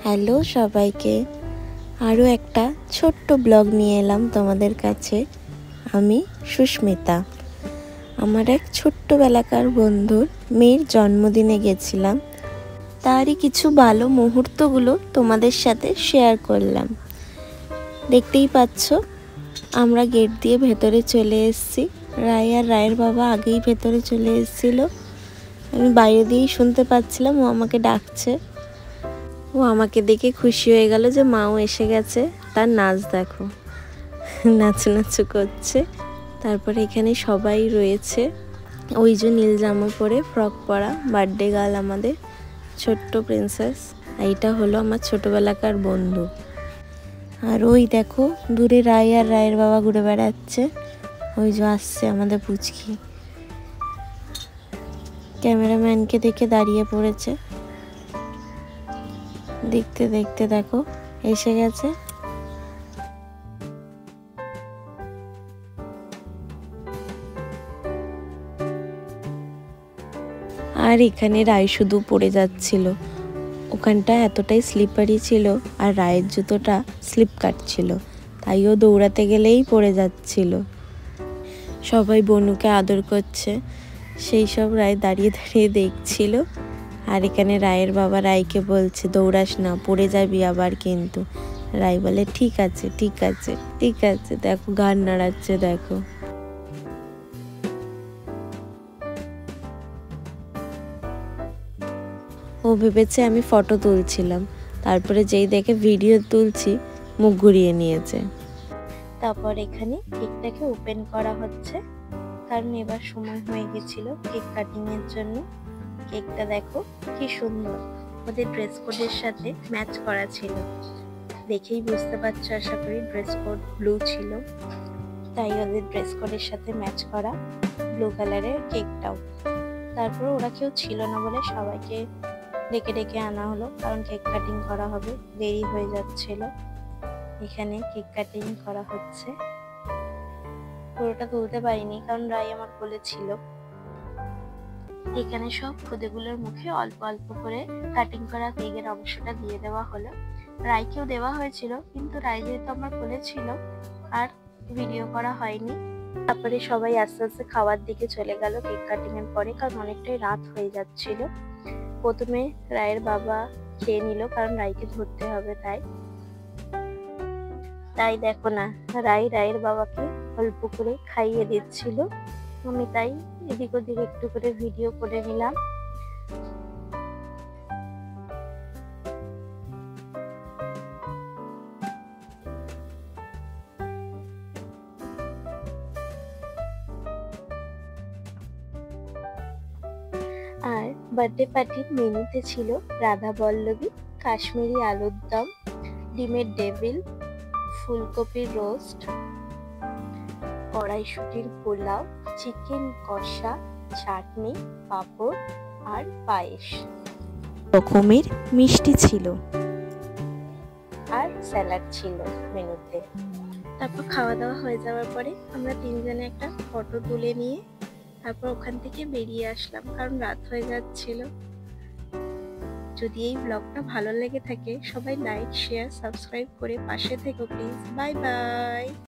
Hello সবাইকে, আরও একটা ছোট্ট ব্লগ নিয়ে এলাম তোমাদের কাছে। আমি সুস্মিতা। আমার এক ছোট্টবেলাকার বন্ধুর মেয়ের জন্মদিনে গেছিলাম, তারই কিছু ভালো মুহূর্তগুলো তোমাদের সাথে শেয়ার করলাম। দেখতেই পাচ্ছ, আমরা গেট দিয়ে ভেতরে চলে এসেছি। রায় আর রায়ের বাবা আগেই ভেতরে চলে এসেছিল। আমি বাইরে দিয়েই শুনতে পাচ্ছিলাম ও আমাকে ডাকছে। ও আমাকে দেখে খুশি হয়ে গেল যে মাও এসে গেছে। তার নাচ দেখো, নাচু নাচু করছে। তারপরে এখানে সবাই রয়েছে। ওই যে নীল জামা পরে ফ্রক পরা বার্থডে গার্ল আমাদের ছোট্ট প্রিন্সেস। এইটা হলো আমার ছোটবেলাকার বন্ধু। আর ওই দেখো দূরে রায় আর রায়ের বাবা ঘুরে বেড়াচ্ছে। ওই যে আসছে আমাদের পুচকি। ক্যামেরাম্যানকে দেখে দাঁড়িয়ে পড়েছে। দেখতে দেখতে দেখো এসে গেছে। আর এখানে রায় শুধু পড়ে যাচ্ছিল। ওখানটা এতটাই স্লিপারি ছিল আর রায়ের জুতোটা স্লিপ কাটছিল, তাই ও দৌড়াতে গেলেই পড়ে যাচ্ছিল। সবাই বনুকে আদর করছে, সেই সব রায় দাঁড়িয়ে দাঁড়িয়ে দেখছিল। আর এখানে রায়ের বাবা রায়কে বলছে, দৌড়াস না, পড়ে যাবি আবার কিন্তু। রায় বলে ঠিক আছে ঠিক আছে ঠিক আছে। দেখো গান নাড়াচ্ছে দেখো। ও ভেবেছে আমি ফটো তুলছিলাম, তারপরে যেই দেখে ভিডিও তুলছি মুখ ঘুরিয়ে নিয়েছে। তারপর এখানে কেকটাকে ওপেন করা হচ্ছে, কারণ এবার সময় হয়ে গেছিল কেক কাটিং এর জন্য। কেকটা দেখো কি সুন্দর, ওদের ড্রেস কোডের সাথে ম্যাচ করা ছিল। দেখেই বুঝতে পারছো আশা করি ড্রেস কোড ব্লু ছিল, তাই ওদের ড্রেস কোডের সাথে ম্যাচ করা ব্লু কালারের কেকটাও। তারপর ওরা কেউ ছিল না বলে সবাইকে ডেকে ডেকে আনা হলো, কারণ কেক কাটিং করা হবে, দেরি হয়ে যাচ্ছিল। এখানে কেক কাটিং করা হচ্ছে। পুরোটা তুলতে পারিনি কারণ রাই আমার কোলে ছিল। এখানে সব খুদেগুলোর মুখে অল্প অল্প করে কাটিং করা কেকের অংশটা দিয়ে দেওয়া হলো। রাইকেও দেওয়া হয়েছিল, কিন্তু রাই যেহেতু আমার কোলে ছিল আর ভিডিও করা হয়নি। তারপরে সবাই আস্তে আস্তে খাওয়ার দিকে চলে গেল কেক কাটিং এর পরে, কারণ অনেকটাই রাত হয়ে যাচ্ছিল। প্রথমে রায়ের বাবা খেয়ে নিল, কারণ রাইকে ধরতে হবে তাই দেখো না, রায়ের বাবাকে অল্প করে খাইয়ে দিচ্ছিল। আমি তাই এদিক ওদিক একটু করে ভিডিও করে নিলাম। আর বার্থডে পার্টির মেনুতে ছিল রাধা বল্লভী, কাশ্মীরি আলুর দম, ডিমের ডেভিল, ফুলকপির রোস্ট, কড়াইশুটির পোলাও, চিকেন কষা, চাটনি, পাঁপড় আর পায়েস। রকমের মিষ্টি ছিল আর স্যালাড ছিল মেনুতে। তারপর খাওয়া দাওয়া হয়ে যাওয়ার পরে আমরা তিনজনে একটা ফটো তুলে নিয়ে তারপর ওখান থেকে বেরিয়ে আসলাম, কারণ রাত হয়ে যাচ্ছিল। যদি এই ব্লগটা ভালো লেগে থাকে সবাই লাইক শেয়ার সাবস্ক্রাইব করে পাশে থেকো প্লিজ। Bye bye.